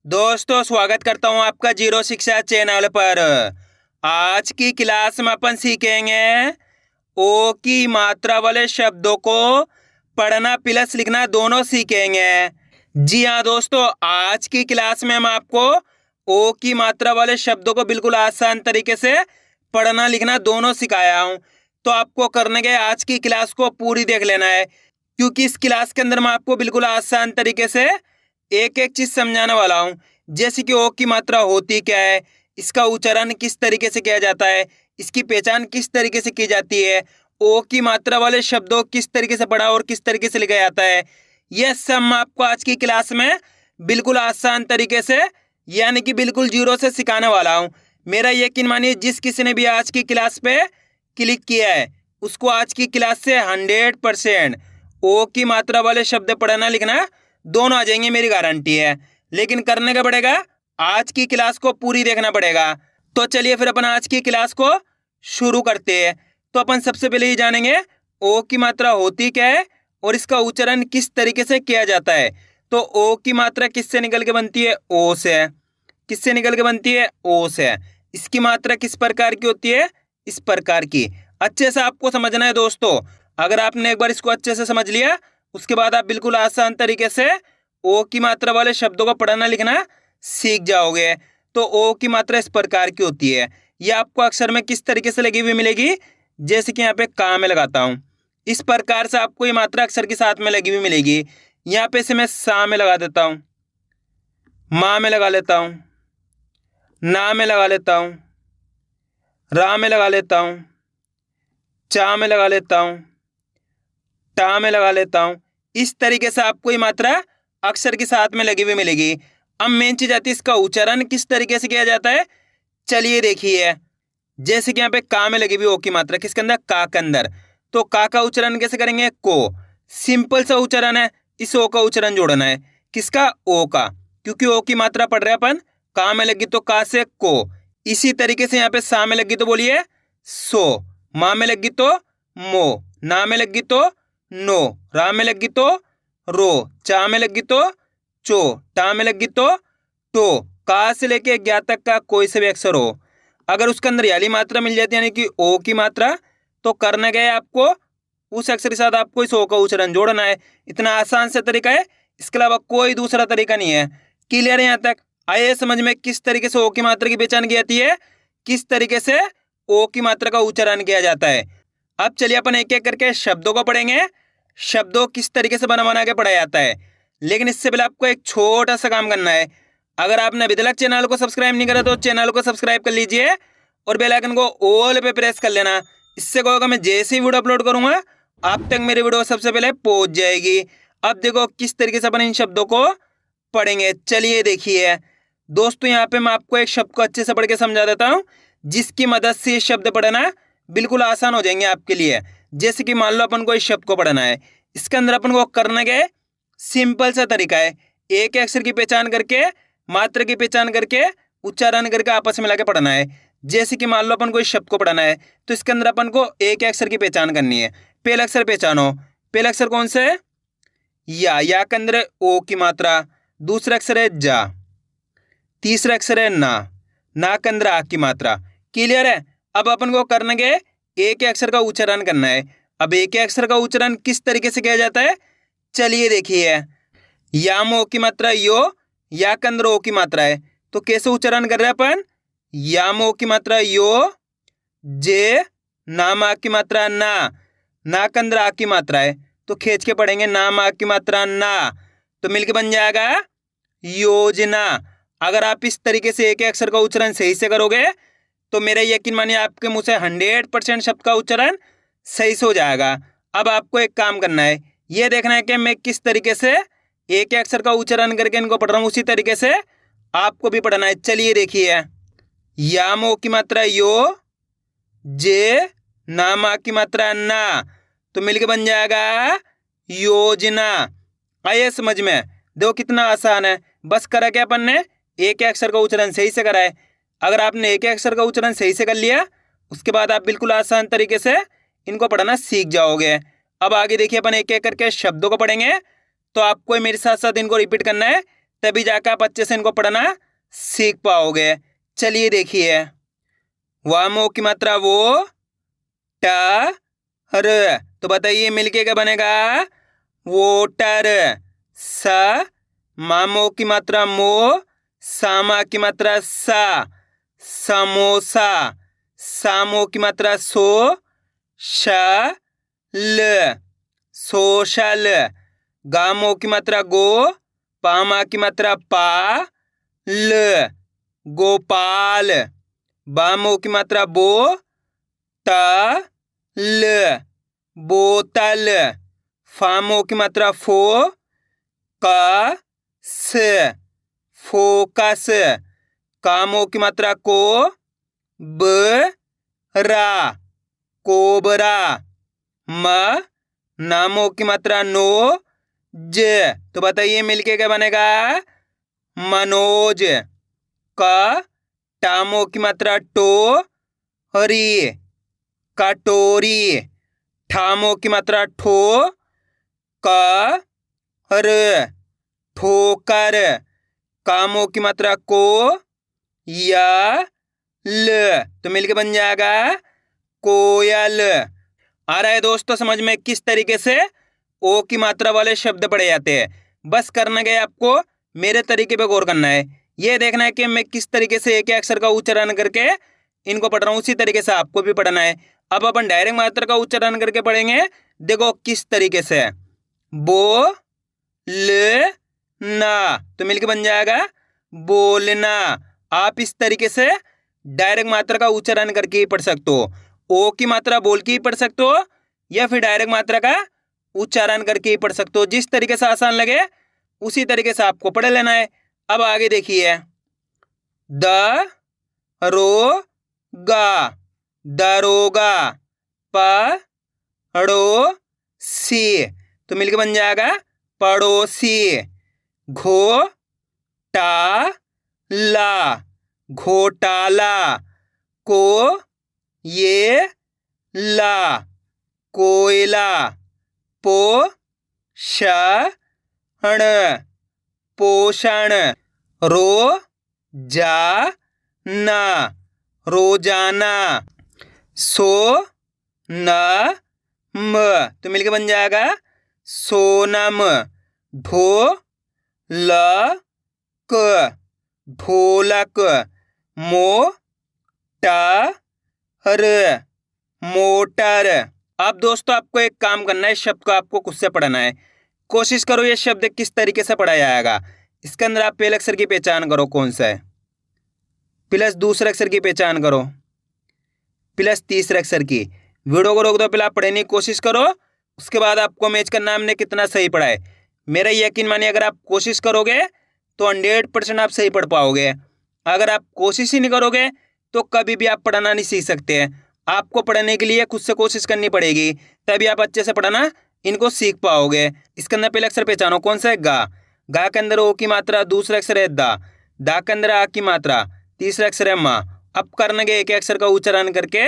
दोस्तों स्वागत करता हूं आपका जीरो शिक्षा चैनल पर। आज की क्लास में अपन सीखेंगे ओ की मात्रा वाले शब्दों को पढ़ना प्लस लिखना दोनों सीखेंगे। जी हाँ दोस्तों, आज की क्लास में हम आपको ओ की मात्रा वाले शब्दों को बिल्कुल आसान तरीके से पढ़ना लिखना दोनों सिखाया हूं। तो आपको करने के आज की क्लास को पूरी देख लेना है, क्योंकि इस क्लास के अंदर मैं आपको बिल्कुल आसान तरीके से एक एक चीज समझाने वाला हूँ। जैसे कि ओ की मात्रा होती क्या है, इसका उच्चारण किस तरीके से किया जाता है, इसकी पहचान किस तरीके से की जाती है, ओ की मात्रा वाले शब्दों किस तरीके से पढ़ा और किस तरीके से लिखा जाता है, यह सब मैं आपको आज की क्लास में बिल्कुल आसान तरीके से यानी कि बिल्कुल जीरो से सिखाने वाला हूँ। मेरा यकीन मानिए, जिस किसी ने भी आज की क्लास पे क्लिक किया है उसको आज की क्लास से 100% ओ की मात्रा वाले शब्द पढ़ना लिखना दोनों आ जाएंगे, मेरी गारंटी है। लेकिन करने का पड़ेगा, आज की क्लास को पूरी देखना पड़ेगा। तो चलिए फिर अपन आज की क्लास को शुरू करते हैं। तो अपन सबसे पहले ही जानेंगे ओ की मात्रा होती क्या है और इसका उच्चारण किस तरीके से किया जाता है। तो ओ की मात्रा किससे निकल के बनती है? ओ से। किससे निकल के बनती है? ओ से। इसकी मात्रा किस प्रकार की होती है? इस प्रकार की। अच्छे से आपको समझना है दोस्तों। अगर आपने एक बार इसको अच्छे से समझ लिया, उसके बाद आप बिल्कुल आसान तरीके से ओ की मात्रा वाले शब्दों को पढ़ना लिखना सीख जाओगे। तो ओ की मात्रा इस प्रकार की होती है। यह आपको अक्षर में किस तरीके से लगी हुई मिलेगी? जैसे कि यहाँ पे का में लगाता हूँ, इस प्रकार से आपको ये मात्रा अक्षर के साथ में लगी हुई मिलेगी। यहाँ पे से मैं सा में लगा देता हूँ, माँ में लगा लेता हूँ, ना में लगा लेता हूँ, रा में लगा लेता हूँ, चा में लगा लेता हूँ, टा में लगा लेता हूँ। इस तरीके से आपको ये मात्रा अक्षर के साथ में लगी हुई मिलेगी। अब मेन चीज आती है, इसका उच्चारण किस तरीके से किया जाता है। चलिए देखिए, जैसे कि यहाँ पे का में लगी हुई ओ की मात्रा किसके अंदर? का के अंदर। तो का उच्चारण कैसे करेंगे? को। सिंपल सा उच्चारण है, इस ओ का उच्चारण जोड़ना है। किसका? ओ का। क्योंकि ओ की मात्रा पढ़ रहे अपन, का में लगी तो का से को। इसी तरीके से यहाँ पे सा में लगी तो बोलिए सो, माँ में लगी तो मो, ना में लगी तो नो, रा में लगी तो रो, चा में लगी तो चो, टा में लगी तो टो। का से लेके ज्ञा तक का कोई से भी अक्षर हो, अगर उसके अंदर याली मात्रा मिल जाती है यानी कि ओ की मात्रा, तो करना गया आपको उस अक्षर के साथ आपको इस ओ का उच्चारण जोड़ना है। इतना आसान से तरीका है, इसके अलावा कोई दूसरा तरीका नहीं है। क्लियर है यहाँ तक? आइए समझ में किस तरीके से ओ की मात्रा की पहचान की जाती है, किस तरीके से ओ की मात्रा का उच्चारण किया जाता है। अब चलिए अपन एक एक करके शब्दों को पढ़ेंगे, शब्दों किस तरीके से बना बना के पढ़ा जाता है। लेकिन इससे पहले आपको एक छोटा सा काम करना है। अगर आपने अभी तक चैनल को सब्सक्राइब नहीं करा तो चैनल को सब्सक्राइब कर लीजिए और बेल आइकन को ऑल पे प्रेस कर लेना। इससे क्या होगा, मैं जैसे ही वीडियो अपलोड करूंगा आप तक मेरी वीडियो सबसे पहले पहुंच जाएगी। अब देखो किस तरीके से अपन इन शब्दों को पढ़ेंगे। चलिए देखिए दोस्तों, यहाँ पे मैं आपको एक शब्द को अच्छे से पढ़ के समझा देता हूँ, जिसकी मदद से ये शब्द पढ़ना बिल्कुल आसान हो जाएंगे आपके लिए। जैसे कि मान लो अपन को इस शब्द को पढ़ना है, इसके अंदर अपन को करने के सिंपल सा तरीका है, एक अक्षर की पहचान करके, मात्रा की पहचान करके, उच्चारण करके आपस में मिला के पढ़ना है। जैसे कि मान लो अपन को इस शब्द को पढ़ना है, तो इसके अंदर अपन को एक अक्षर की पहचान करनी है। पहला अक्षर पहचानो, पहला अक्षर कौन सा है? या के अंदर ओ की मात्रा। दूसरा अक्षर है जा, तीसरा अक्षर है ना के अंदर आ की मात्रा। क्लियर है? अब अपन को करने के एक ही अक्षर का उच्चारण करना है। अब एक ही अक्षर का उच्चारण किस तरीके से किया जाता है, चलिए देखिए। या में ओ की मात्रा यो, या के अंदर ओ की मात्रा है, तो कैसे उच्चारण कर रहे हैं अपन? या में ओ की मात्रा यो, जे, ना में आ की मात्रा ना के अंदर आ की मात्रा है, तो खींच के पढ़ेंगे ना में आ की मात्रा ना, तो मिलके बन जाएगा योजना। अगर आप इस तरीके से एक अक्षर का उच्चारण सही से करोगे तो मेरा यकीन मानिए आपके मुंह से 100% शब्द का उच्चारण सही से हो जाएगा। अब आपको एक काम करना है, ये देखना है कि मैं किस तरीके से एक अक्षर का उच्चारण करके इनको पढ़ रहा हूँ, उसी तरीके से आपको भी पढ़ना है। चलिए देखिए, या में ओ की मात्रा यो, जे, ना में आ की मात्रा ना, तो मिलके बन जाएगा योजना। आइए समझ में, देखो कितना आसान है। बस करा क्या अपन ने? एक अक्षर का उच्चारण सही से करा है। अगर आपने एक अक्षर का उच्चारण सही से कर लिया, उसके बाद आप बिल्कुल आसान तरीके से इनको पढ़ना सीख जाओगे। अब आगे देखिए, अपन एक एक करके शब्दों को पढ़ेंगे, तो आपको मेरे साथ साथ इनको रिपीट करना है तभी जाकर आप अच्छे से इनको पढ़ना सीख पाओगे। चलिए देखिए, वामों की मात्रा वो, ट र, तो बताइए मिलके क्या बनेगा? वोटर। स, मामों की मात्रा मो, सामा की मात्रा सा, समोसा। सामों की मात्रा सो, श ल, सोशल। गामों की मात्रा गो, पामा की मात्रा पा, ल, गोपाल। बामों की मात्रा बो, त ल, बोतल। फामों की मात्रा फो, क स, फोकस। कामों की मात्रा को, ब रा, कोबरा। म, नामों की मात्रा नो, ज, तो बताइए मिलके क्या बनेगा? मनोज। क, टामों की मात्रा टो, री, कटोरी। ठामों की मात्रा ठो, क र, ठोकर। कामों की मात्रा को, या ल, तो मिलके बन जाएगा कोयल। आ रहा है दोस्तों समझ में किस तरीके से ओ की मात्रा वाले शब्द पढ़े जाते हैं? बस करना गया आपको मेरे तरीके पे गौर करना है। ये देखना है कि मैं किस तरीके से एक अक्षर का उच्चारण करके इनको पढ़ रहा हूँ, उसी तरीके से आपको भी पढ़ना है। अब अपन डायरेक्ट मात्रा का उच्चारण करके पढ़ेंगे। देखो किस तरीके से, बो ल ना, तो मिलके बन जाएगा बोलना। आप इस तरीके से डायरेक्ट मात्रा का उच्चारण करके ही पढ़ सकते हो। ओ की मात्रा बोल के ही पढ़ सकते हो या फिर डायरेक्ट मात्रा का उच्चारण करके ही पढ़ सकते हो। जिस तरीके से आसान लगे उसी तरीके से आपको पढ़ लेना है। अब आगे देखिए, द रो गा, दरोगा। प ड़ो सी, तो मिलके बन जाएगा पड़ोसी। घो टा ला, घोटाला। को ये ला, कोयला। पो षण, पोषण। रो जा ना, रोजाना। सो न म, तो मिलके बन जाएगा सोनम। ढो ल क, ढोलक। मो ट र, मोटर। अब दोस्तों आपको एक काम करना है, इस शब्द को आपको खुद से पढ़ना है। कोशिश करो ये शब्द किस तरीके से पढ़ा जाएगा। इसके अंदर आप पहले अक्षर की पहचान करो कौन सा है, प्लस दूसरे अक्षर की पहचान करो, प्लस तीसरे अक्षर की। वीडियो को रोक दो, पहले आप पढ़ने की कोशिश करो, उसके बाद आपको मैच करना हमने कितना सही पढ़ा है। मेरा यकीन मानिए अगर आप कोशिश करोगे तो 100% आप सही पढ़ पाओगे। अगर आप कोशिश ही नहीं करोगे तो कभी भी आप पढ़ना नहीं सीख सकते हैं। आपको पढ़ने के लिए खुद से कोशिश करनी पड़ेगी, तभी आप अच्छे से पढ़ना इनको सीख पाओगे। इसके अंदर पहले अक्षर पहचानो कौन सा है, गा। गा के अंदर ओ की मात्रा, दूसरा अक्षर है दा। दा के अंदर आ की मात्रा, तीसरा अक्षर है माँ। अब करने के एक अक्षर का उच्चारण करके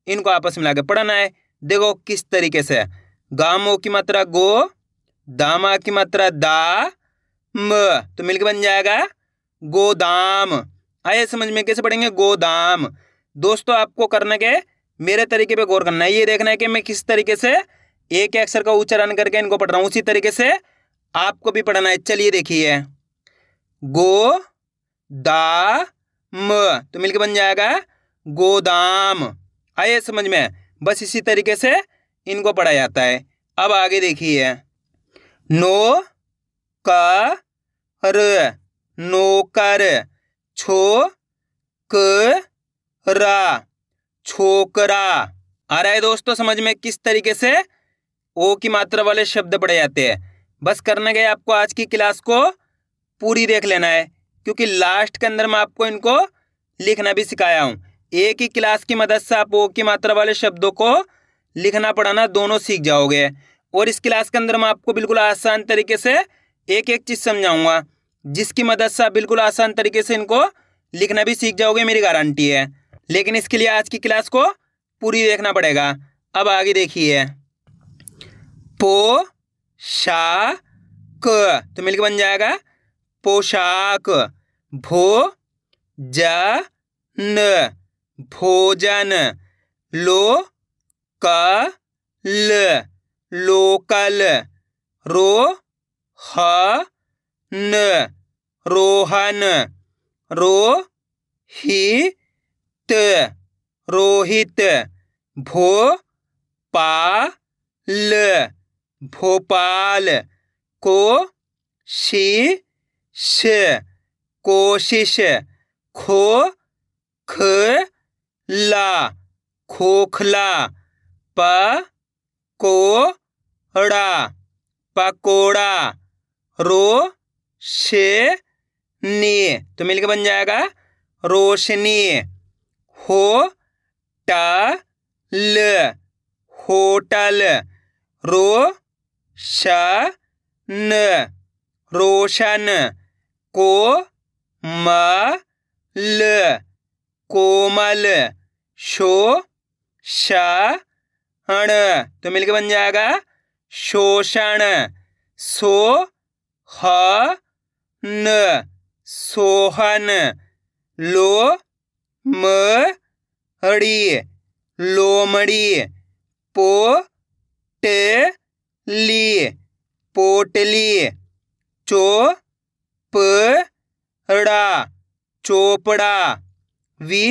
इनको आपस में लाके पढ़ना है। देखो किस तरीके से, गामों की मात्रा गो, दामा की मात्रा दा, म, तो मिलकर बन जाएगा गोदाम। आइए समझ में कैसे पढ़ेंगे, गोदाम। दोस्तों आपको करने के मेरे तरीके पे गौर करना है, ये देखना है कि मैं किस तरीके से एक अक्षर का उच्चारण करके इनको पढ़ रहा हूँ, उसी तरीके से आपको भी पढ़ना है। चलिए देखिए, गो दा म, तो मिलके बन जाएगा गोदाम। आइए समझ में, बस इसी तरीके से इनको पढ़ा जाता है। अब आगे देखिए, नो क र, नौकर। छो क रा, छोकरा। आ रहा है दोस्तों समझ में किस तरीके से ओ की मात्रा वाले शब्द पढ़े जाते हैं। बस करने गए आपको आज की क्लास को पूरी देख लेना है, क्योंकि लास्ट के अंदर मैं आपको इनको लिखना भी सिखाया हूँ। एक ही क्लास की मदद से आप ओ की मात्रा वाले शब्दों को लिखना पढ़ाना दोनों सीख जाओगे। और इस क्लास के अंदर मैं आपको बिल्कुल आसान तरीके से एक एक चीज़ समझाऊंगा, जिसकी मदद से आप बिल्कुल आसान तरीके से इनको लिखना भी सीख जाओगे, मेरी गारंटी है। लेकिन इसके लिए आज की क्लास को पूरी देखना पड़ेगा। अब आगे देखिए, पो शा क, तो मिलकर बन जाएगा पोशाक, भो ज न भोजन, लो क ल लोकल, रो ह न रोहन, रो ही त रोहित, भो पा ल भोपाल, को शी श कोशिश, खो ख ला खोखला, प को ड़ा पकोड़ा, रो शे नी तो मिलकर बन जाएगा रोशनी, हो ट ल होटल, रो श न रोशन, को म ल कोमल, शो श ण तो मिलकर बन जाएगा शोषण, सो ह न सोहन, लो म ड़ी लोमड़ी, पो ट ली पोटली, चो प ड़ा चोपड़ा, वि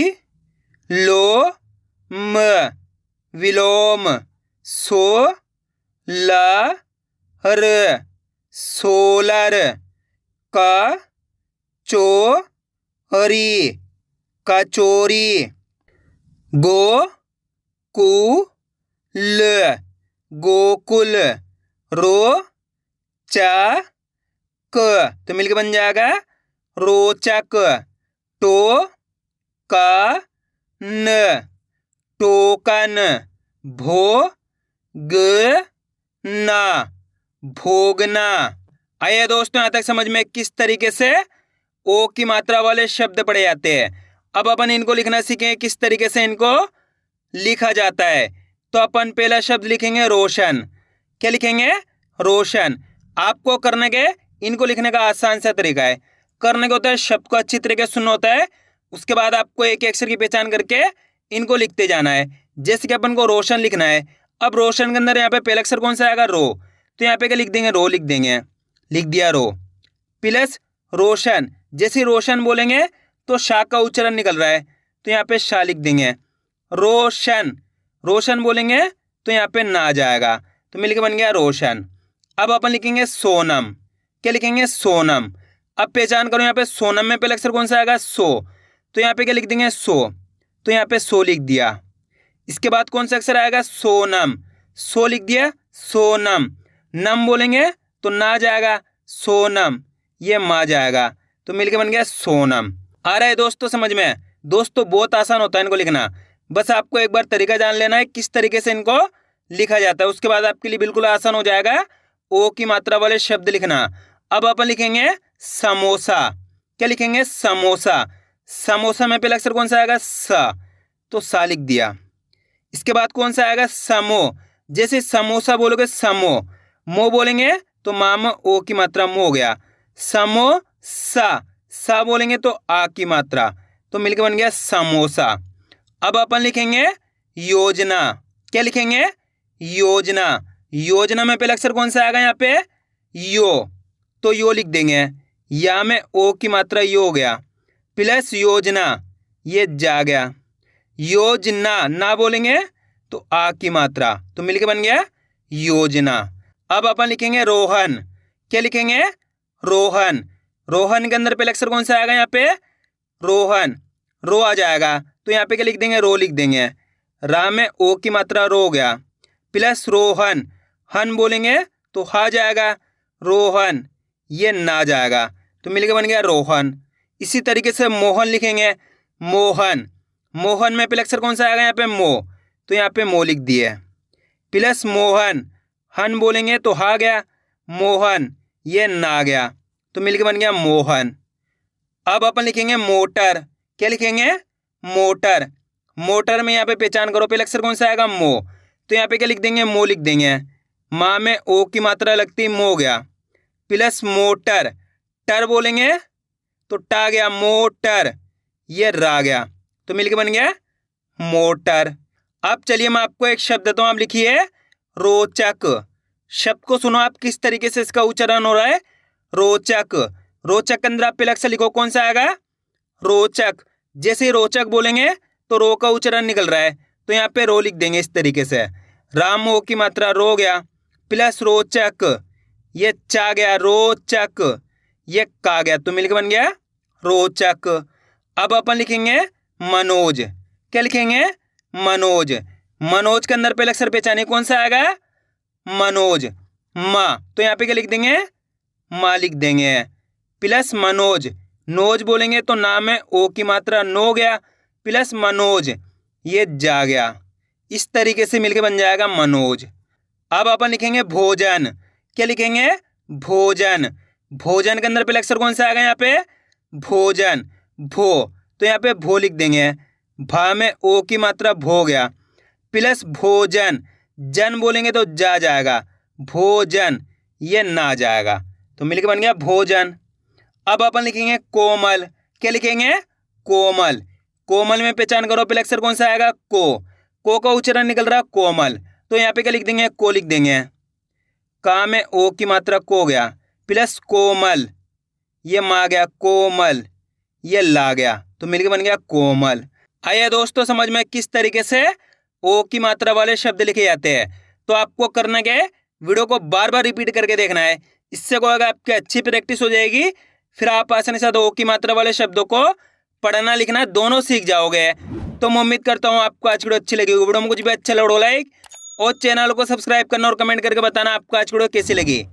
लो म विलोम, सो ल र सोलर, क चो री कचोरी, गो कु ल गोकुल, रो च क तो मिलकर बन जाएगा रोचक, टो क न टोकन, भो ग ना भोगना। आइए दोस्तों, यहाँ तक समझ में किस तरीके से ओ की मात्रा वाले शब्द पढ़े जाते हैं। अब अपन इनको लिखना सीखें किस तरीके से इनको लिखा जाता है। तो अपन पहला शब्द लिखेंगे रोशन। क्या लिखेंगे? रोशन। आपको करने के इनको लिखने का आसान सा तरीका है। करने को होता है शब्द को अच्छी तरीके से सुनना होता है, उसके बाद आपको एक अक्षर की पहचान करके इनको लिखते जाना है। जैसे कि अपन को रोशन लिखना है। अब रोशन के अंदर यहाँ पे पहला अक्षर कौन सा आएगा? रो। तो यहाँ पे क्या लिख देंगे? रो लिख देंगे। लिख दिया रो प्लस रोशन। जैसे रोशन बोलेंगे तो शा का उच्चारण निकल रहा है, तो यहाँ पे शा लिख देंगे। रोशन। रोशन बोलेंगे तो यहाँ पे ना आ जाएगा, तो मिलकर बन गया रोशन। अब अपन लिखेंगे सोनम। क्या लिखेंगे? सोनम। अब पहचान करो यहाँ पे सोनम में पहला अक्षर कौन सा आएगा? सो। तो यहाँ पे क्या लिख देंगे? सो। तो यहाँ पे सो लिख दिया। इसके बाद कौन सा अक्षर आएगा? सोनम। सो लिख दिया, सोनम। नम बोलेंगे तो ना जाएगा, सोनम। ये मा जाएगा, तो मिलके बन गया सोनम। आ रहा है दोस्तों समझ में? दोस्तों बहुत आसान होता है इनको लिखना, बस आपको एक बार तरीका जान लेना है किस तरीके से इनको लिखा जाता है। उसके बाद आपके लिए बिल्कुल आसान हो जाएगा ओ की मात्रा वाले शब्द लिखना। अब अपन लिखेंगे समोसा। क्या लिखेंगे? समोसा। समोसा में पहला अक्षर कौन सा आएगा? स। तो सा लिख दिया। इसके बाद कौन सा आएगा? समो। जैसे समोसा बोलोगे समो, मो बोलेंगे तो माम ओ की मात्रा मो हो गया। समो सा बोलेंगे तो आ की मात्रा, तो मिलकर बन गया समोसा। अब अपन लिखेंगे योजना। क्या लिखेंगे? योजना। योजना में पहला अक्षर कौन सा आएगा यहाँ पे? यो। तो यो लिख देंगे। या में ओ की मात्रा यो हो गया, प्लस योजना, ये जा गया। योजना ना बोलेंगे तो आ की मात्रा, तो मिलके बन गया योजना। अब अपन लिखेंगे रोहन। क्या लिखेंगे? रोहन। रोहन के अंदर पहले अक्षर कौन सा आएगा यहाँ पे? रोहन। रो आ जाएगा, तो यहाँ पे क्या लिख देंगे? रो लिख देंगे। रा में ओ की मात्रा रो हो गया, प्लस रोहन। हन बोलेंगे तो हा जाएगा, रोहन। ये ना जाएगा, तो मिलके बन गया रोहन। इसी तरीके से मोहन लिखेंगे। मोहन। मोहन में पहले अक्षर कौन सा आएगा यहाँ पे? मो। तो यहाँ पे मो लिख दिए, प्लस मोहन। हन बोलेंगे तो हा गया, मोहन। ये ना गया, तो मिलके बन गया मोहन। अब अपन लिखेंगे मोटर। क्या लिखेंगे? मोटर। मोटर में यहाँ पे पहचान करो पहले अक्षर कौन सा आएगा? मो। तो यहाँ पे क्या लिख देंगे? मो लिख देंगे। माँ में ओ की मात्रा लगती मो हो गया, प्लस मोटर। टर बोलेंगे तो टा गया मोटर, ये रा गया तो मिलके बन गया मोटर। अब चलिए मैं आपको एक शब्द देता हूँ, आप लिखिए रोचक। शब्द को सुनो आप किस तरीके से इसका उच्चारण हो रहा है, रोचक। रोचक के अंदर आप पहले अक्षर लिखो, कौन सा आएगा, रोचक। जैसे ही रोचक बोलेंगे तो रो का उच्चारण निकल रहा है तो यहाँ पे रो लिख देंगे इस तरीके से। राम हो की मात्रा रो गया, प्लस रोचक, ये चा गया रोचक, ये का गया तो मिलकर बन गया रोचक। अब अपन लिखेंगे मनोज। क्या लिखेंगे, मनोज। मनोज के अंदर पहले अक्षर पहचाने कौन सा आएगा, मनोज, माँ, तो यहाँ पे क्या लिख देंगे, माँ लिख देंगे, प्लस मनोज। नोज बोलेंगे तो नाम है ओ की मात्रा नो गया, प्लस मनोज, ये जा गया। इस तरीके से मिलके बन जाएगा मनोज। अब अपन लिखेंगे भोजन। क्या लिखेंगे, भोजन। भोजन के अंदर पहले अक्षर कौन सा आएगा यहाँ पे, भोजन, भो, तो यहाँ पे भो लिख देंगे, भा में ओ की मात्रा भो गया, प्लस भोजन, जन बोलेंगे तो जा जाएगा, भोजन, ये ना जाएगा तो मिलके बन गया भोजन। अब अपन लिखेंगे कोमल। क्या लिखेंगे, कोमल। कोमल में पहचान करो पहले अक्षर कौन सा आएगा, को का उच्चारण निकल रहा कोमल, तो यहाँ पे क्या लिख देंगे, को लिख देंगे, का में ओ की मात्रा को गया, प्लस कोमल, ये मा गया कोमल, ये ला गया तो मिलके बन गया कोमल। आइए दोस्तों समझ में किस तरीके से ओ की मात्रा वाले शब्द लिखे जाते हैं। तो आपको करना क्या है, वीडियो को बार बार रिपीट करके देखना है, इससे क्या होगा, आपकी अच्छी प्रैक्टिस हो जाएगी, फिर आप आसानी से ओ की मात्रा वाले शब्दों को पढ़ना लिखना दोनों सीख जाओगे। तो मैं उम्मीद करता हूँ आपको आज वीडियो अच्छी लगी होगी। वीडियो में कुछ भी अच्छा लगे लाइक और चैनल को सब्सक्राइब करना और कमेंट करके बताना आपको आज वीडियो कैसी लगी।